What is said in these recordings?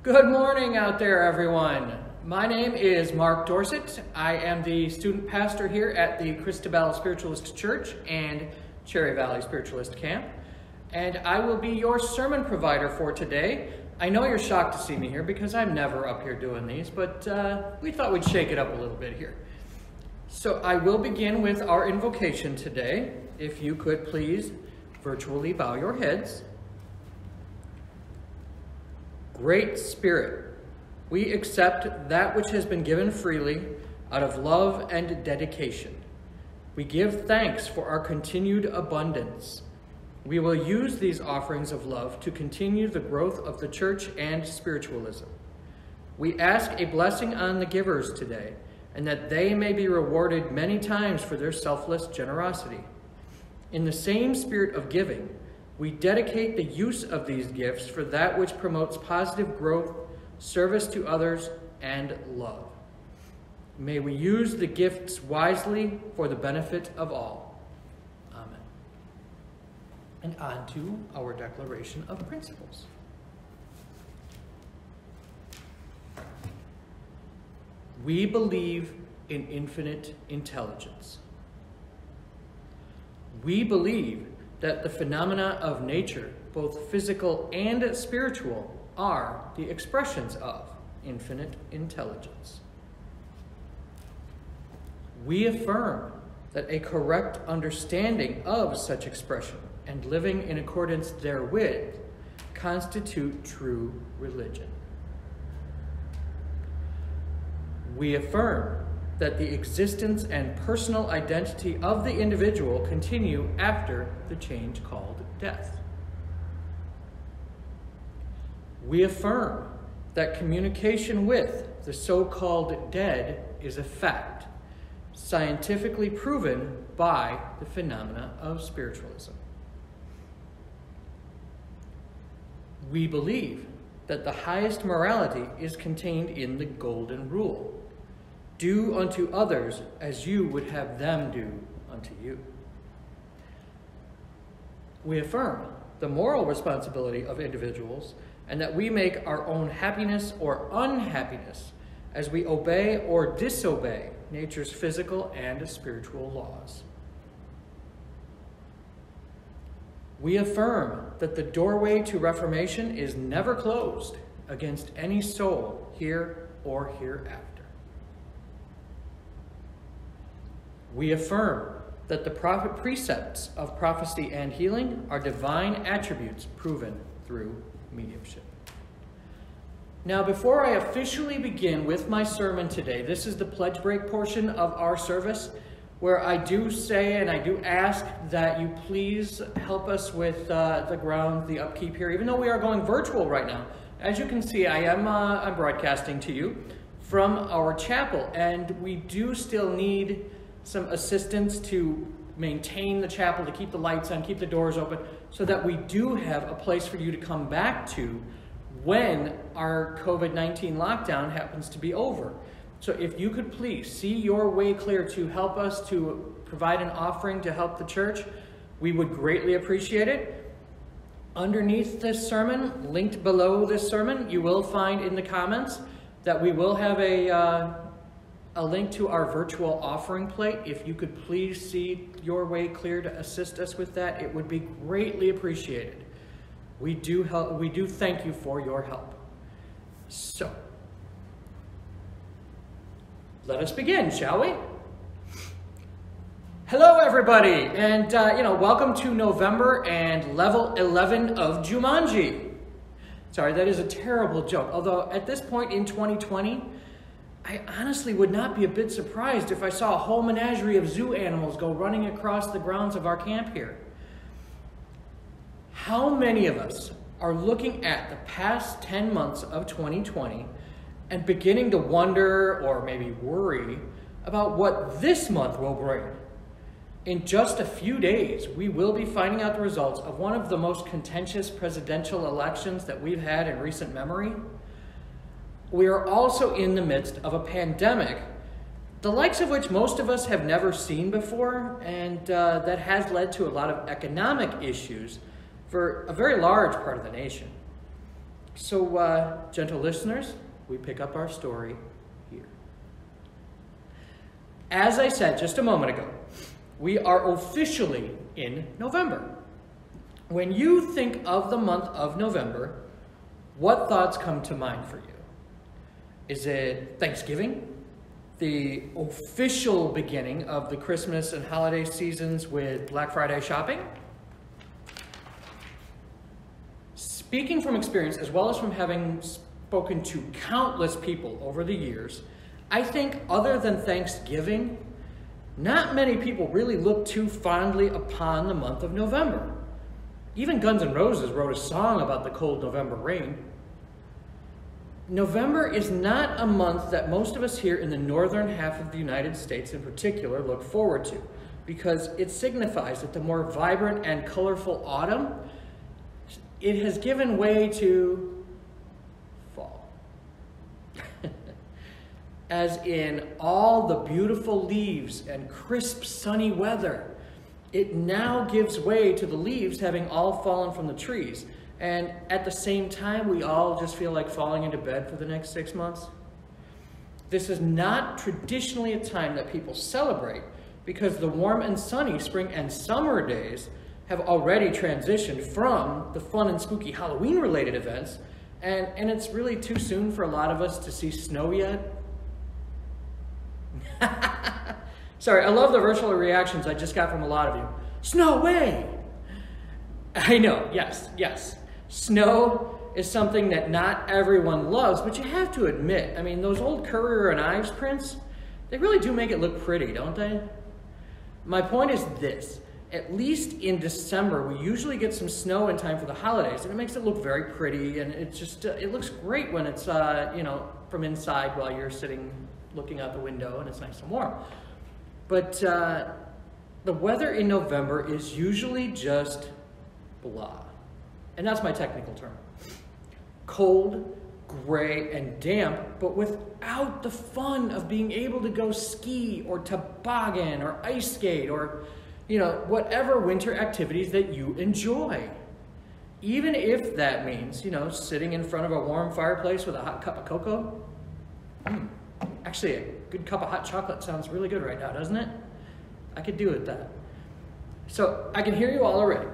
Good morning out there, everyone. My name is Mark Dorset. I am the student pastor here at the Christabelle Spiritualist Church and Cherry Valley Spiritualist Camp, and I will be your sermon provider for today. I know you're shocked to see me here because I'm never up here doing these, but we thought we'd shake it up a little bit here. So I will begin with our invocation today. If you could please virtually bow your heads. Great Spirit, we accept that which has been given freely out of love and dedication. We give thanks for our continued abundance. We will use these offerings of love to continue the growth of the church and spiritualism. We ask a blessing on the givers today, and that they may be rewarded many times for their selfless generosity. In the same spirit of giving, we dedicate the use of these gifts for that which promotes positive growth, service to others, and love. May we use the gifts wisely for the benefit of all. Amen. And on to our declaration of principles. We believe in infinite intelligence. We believe that the phenomena of nature, both physical and spiritual, are the expressions of infinite intelligence. We affirm that a correct understanding of such expression and living in accordance therewith constitute true religion. We affirm that the existence and personal identity of the individual continue after the change called death. We affirm that communication with the so-called dead is a fact, scientifically proven by the phenomena of spiritualism. We believe that the highest morality is contained in the Golden Rule. Do unto others as you would have them do unto you. We affirm the moral responsibility of individuals and that we make our own happiness or unhappiness as we obey or disobey nature's physical and spiritual laws. We affirm that the doorway to reformation is never closed against any soul here or hereafter. We affirm that the precepts of prophecy and healing are divine attributes proven through mediumship. Now, before I officially begin with my sermon today, this is the pledge break portion of our service, where I do say and I do ask that you please help us with the upkeep here, even though we are going virtual right now. As you can see, I'm broadcasting to you from our chapel, and we do still need some assistance to maintain the chapel, to keep the lights on, keep the doors open, so that we do have a place for you to come back to when our COVID-19 lockdown happens to be over. So if you could please see your way clear to help us to provide an offering to help the church, we would greatly appreciate it. Underneath this sermon, linked below this sermon, you will find in the comments that we will have a link to our virtual offering plate. If you could please see your way clear to assist us with that, it would be greatly appreciated. We do thank you for your help. So, let us begin, shall we? Hello, everybody, and welcome to November and level 11 of Jumanji. Sorry, that is a terrible joke. Although at this point in 2020, I honestly would not be a bit surprised if I saw a whole menagerie of zoo animals go running across the grounds of our camp here. How many of us are looking at the past 10 months of 2020 and beginning to wonder or maybe worry about what this month will bring? In just a few days, we will be finding out the results of one of the most contentious presidential elections that we've had in recent memory. We are also in the midst of a pandemic, the likes of which most of us have never seen before, and that has led to a lot of economic issues for a very large part of the nation. So, gentle listeners, we pick up our story here. As I said just a moment ago, we are officially in November. When you think of the month of November, what thoughts come to mind for you? Is it Thanksgiving? The official beginning of the Christmas and holiday seasons with Black Friday shopping? Speaking from experience, as well as from having spoken to countless people over the years, I think other than Thanksgiving, not many people really look too fondly upon the month of November. Even Guns N' Roses wrote a song about the cold November rain. November is not a month that most of us here in the northern half of the United States in particular look forward to, because it signifies that the more vibrant and colorful autumn, it has given way to fall. As in all the beautiful leaves and crisp sunny weather, it now gives way to the leaves having all fallen from the trees. And at the same time, we all just feel like falling into bed for the next 6 months. This is not traditionally a time that people celebrate, because the warm and sunny spring and summer days have already transitioned from the fun and spooky Halloween-related events, and it's really too soon for a lot of us to see snow yet. Sorry, I love the virtual reactions I just got from a lot of you. Snow way! I know, yes. Snow is something that not everyone loves, but you have to admit, I mean, those old Currier and Ives prints, they really do make it look pretty, don't they? My point is this: at least in December, we usually get some snow in time for the holidays, and it makes it look very pretty, and it just, it looks great when it's, from inside while you're sitting looking out the window and it's nice and warm. But the weather in November is usually just blah. And that's my technical term. Cold, gray, and damp, but without the fun of being able to go ski or toboggan or ice skate or, whatever winter activities that you enjoy. Even if that means, sitting in front of a warm fireplace with a hot cup of cocoa. Actually, a good cup of hot chocolate sounds really good right now, doesn't it? I could do with that. So I can hear you all already.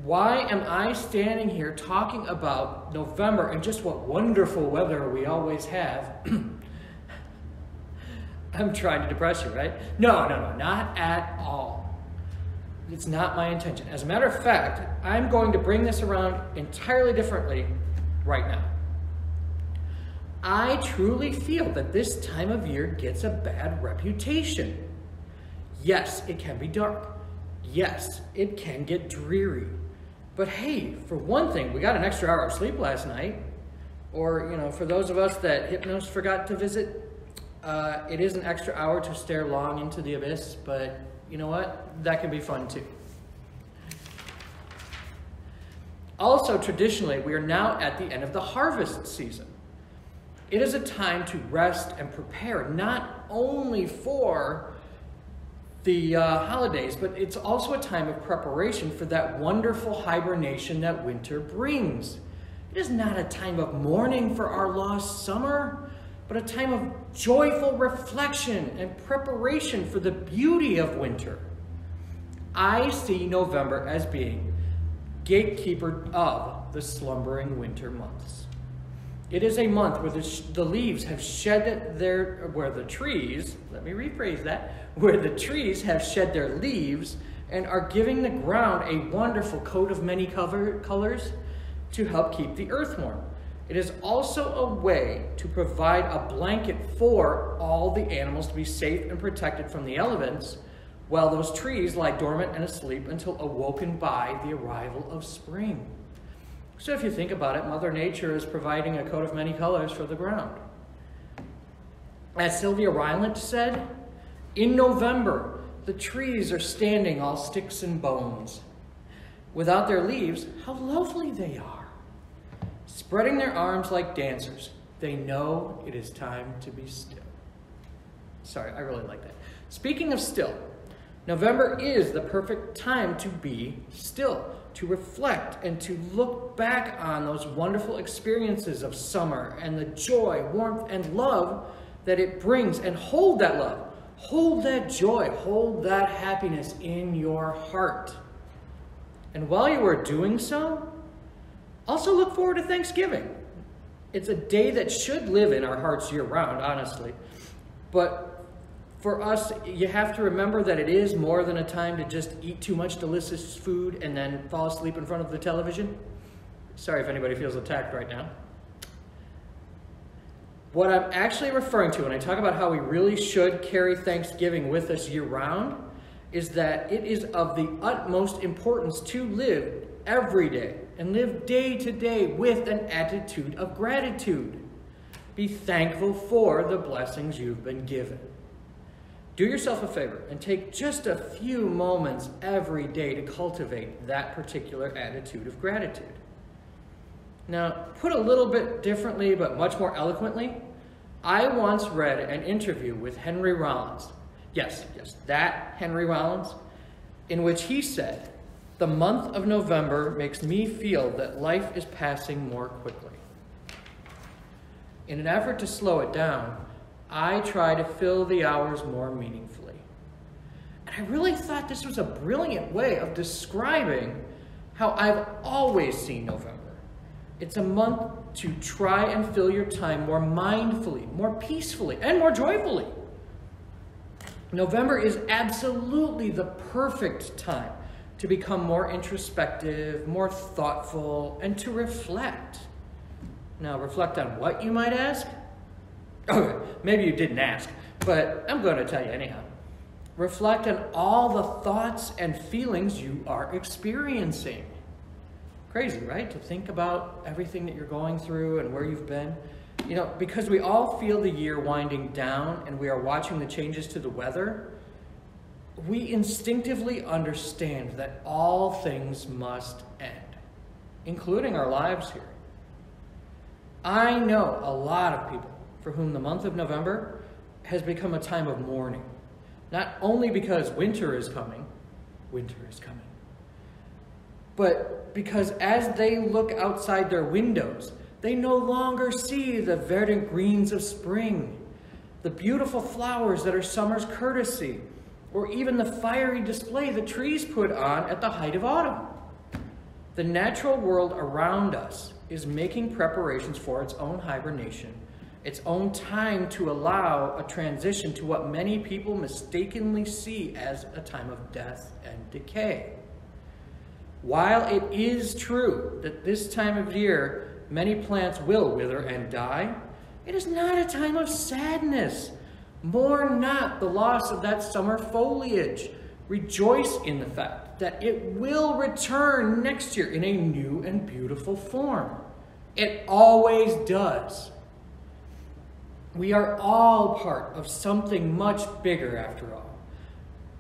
Why am I standing here talking about November and just what wonderful weather we always have? I'm trying to depress you, right? No, not at all. It's not my intention. As a matter of fact, I'm going to bring this around entirely differently right now. I truly feel that this time of year gets a bad reputation. Yes, it can be dark. Yes, it can get dreary. But hey, for one thing, we got an extra hour of sleep last night. Or, for those of us that Hypnos forgot to visit, it is an extra hour to stare long into the abyss, but you know what? That can be fun too. Also, traditionally, we are now at the end of the harvest season. It is a time to rest and prepare, not only for the holidays, but it's also a time of preparation for that wonderful hibernation that winter brings. It is not a time of mourning for our lost summer, but a time of joyful reflection and preparation for the beauty of winter. I see November as being gatekeeper of the slumbering winter months. It is a month where the leaves have shed where the trees have shed their leaves and are giving the ground a wonderful coat of many colors to help keep the earth warm. It is also a way to provide a blanket for all the animals to be safe and protected from the elements, while those trees lie dormant and asleep until awoken by the arrival of spring. So if you think about it, Mother Nature is providing a coat of many colors for the ground. As Sylvia Rylant said, in November, the trees are standing all sticks and bones. Without their leaves, how lovely they are. Spreading their arms like dancers, they know it is time to be still. Sorry, I really like that. Speaking of still, November is the perfect time to be still. to reflect and to look back on those wonderful experiences of summer and the joy, warmth, and love that it brings, and hold that love, hold that joy, hold that happiness in your heart. And while you are doing so, also look forward to Thanksgiving. It's a day that should live in our hearts year-round, honestly. But for us, you have to remember that it is more than a time to just eat too much delicious food and then fall asleep in front of the television. Sorry if anybody feels attacked right now. What I'm actually referring to when I talk about how we really should carry Thanksgiving with us year-round is that it is of the utmost importance to live every day and live day to day with an attitude of gratitude. Be thankful for the blessings you've been given. Do yourself a favor and take just a few moments every day to cultivate that particular attitude of gratitude. Now, put a little bit differently, but much more eloquently, I once read an interview with Henry Rollins. Yes, that Henry Rollins, in which he said, "The month of November makes me feel that life is passing more quickly. In an effort to slow it down, I try to fill the hours more meaningfully." And I really thought this was a brilliant way of describing how I've always seen November. It's a month to try and fill your time more mindfully, more peacefully, and more joyfully. November is absolutely the perfect time to become more introspective, more thoughtful, and to reflect. Now, reflect on what, you might ask? Okay, maybe you didn't ask, but I'm going to tell you anyhow. Reflect on all the thoughts and feelings you are experiencing. Crazy, right? To think about everything that you're going through and where you've been. You know, because we all feel the year winding down and we are watching the changes to the weather, we instinctively understand that all things must end, including our lives here. I know a lot of people for whom the month of November has become a time of mourning, not only because winter is coming, but because as they look outside their windows, they no longer see the verdant greens of spring, the beautiful flowers that are summer's courtesy, or even the fiery display the trees put on at the height of autumn. The natural world around us is making preparations for its own hibernation, its own time to allow a transition to what many people mistakenly see as a time of death and decay. While it is true that this time of year many plants will wither and die, it is not a time of sadness. Mourn not the loss of that summer foliage. Rejoice in the fact that it will return next year in a new and beautiful form. It always does. We are all part of something much bigger after all.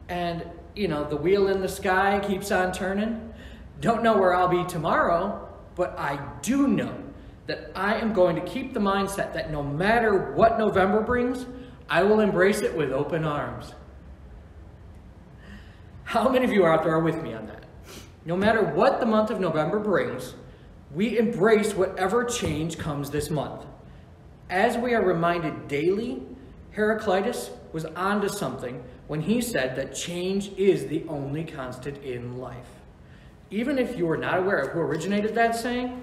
And, you know, the wheel in the sky keeps on turning. Don't know where I'll be tomorrow, but I do know that I am going to keep the mindset that no matter what November brings, I will embrace it with open arms. How many of you out there are with me on that? No matter what the month of November brings, we embrace whatever change comes this month. As we are reminded daily, Heraclitus was onto something when he said that change is the only constant in life. Even if you are not aware of who originated that saying,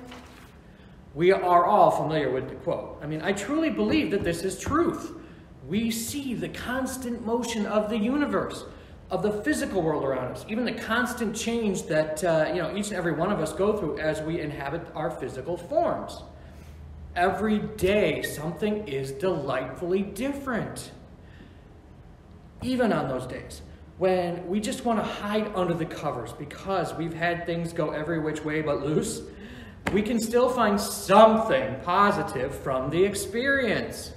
we are all familiar with the quote. I mean, I truly believe that this is truth. We see the constant motion of the universe, of the physical world around us, even the constant change that each and every one of us go through as we inhabit our physical forms. Every day, something is delightfully different. Even on those days when we just want to hide under the covers because we've had things go every which way but loose, we can still find something positive from the experience.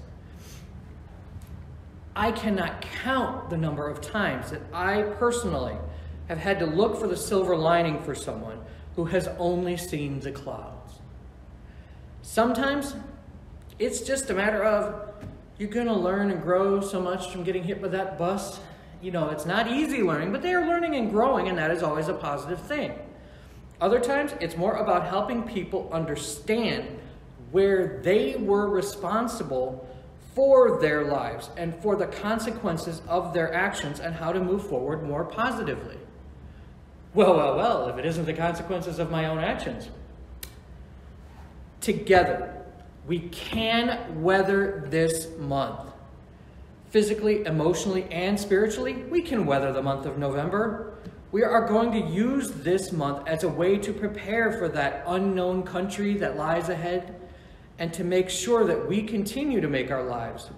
I cannot count the number of times that I personally have had to look for the silver lining for someone who has only seen the clouds. Sometimes it's just a matter of you're going to learn and grow so much from getting hit by that bus. You know, it's not easy learning, but they are learning and growing, and that is always a positive thing. Other times, it's more about helping people understand where they were responsible for their lives and for the consequences of their actions and how to move forward more positively. Well, if it isn't the consequences of my own actions. Together, we can weather this month. Physically, emotionally, and spiritually, we can weather the month of November. We are going to use this month as a way to prepare for that unknown country that lies ahead and to make sure that we continue to make our lives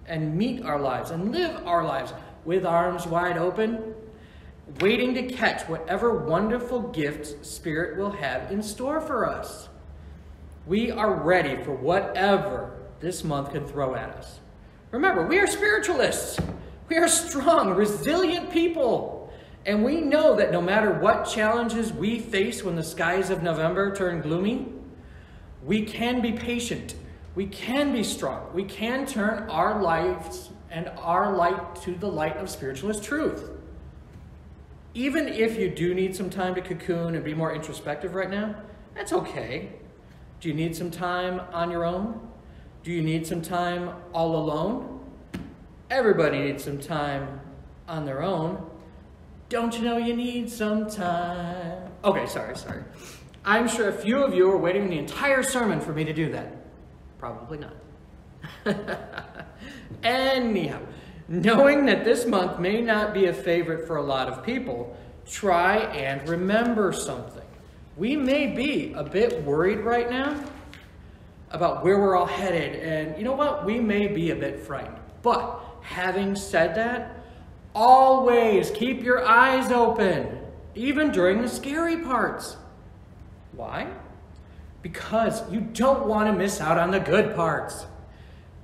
and meet our lives and live our lives with arms wide open, waiting to catch whatever wonderful gifts Spirit will have in store for us. We are ready for whatever this month can throw at us. Remember, we are spiritualists. We are strong, resilient people. And we know that no matter what challenges we face when the skies of November turn gloomy, we can be patient. We can be strong. We can turn our lives and our light to the light of spiritualist truth. Even if you do need some time to cocoon and be more introspective right now, that's okay. Do you need some time on your own? Do you need some time all alone? Everybody needs some time on their own. Don't you know you need some time? Okay, sorry. I'm sure a few of you are waiting the entire sermon for me to do that. Probably not. Anyhow, knowing that this month may not be a favorite for a lot of people, try and remember something. We may be a bit worried right now about where we're all headed, and you know what? We may be a bit frightened. But having said that, always keep your eyes open, even during the scary parts. Why? Because you don't want to miss out on the good parts.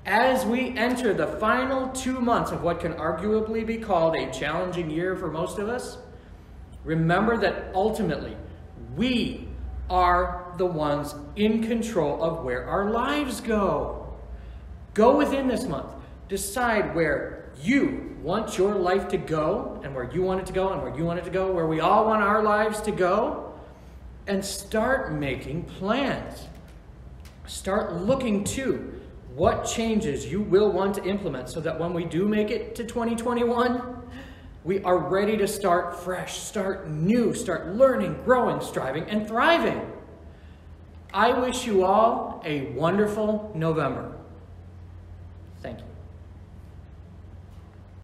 As we enter the final 2 months of what can arguably be called a challenging year for most of us, remember that ultimately we are the ones in control of where our lives go. Go within this month. Decide where you want your life to go and where you want it to go and where you want it to go, where we all want our lives to go, and start making plans. Start looking to what changes you will want to implement so that when we do make it to 2021, we are ready to start fresh, start new, start learning, growing, striving, and thriving. I wish you all a wonderful November. Thank you.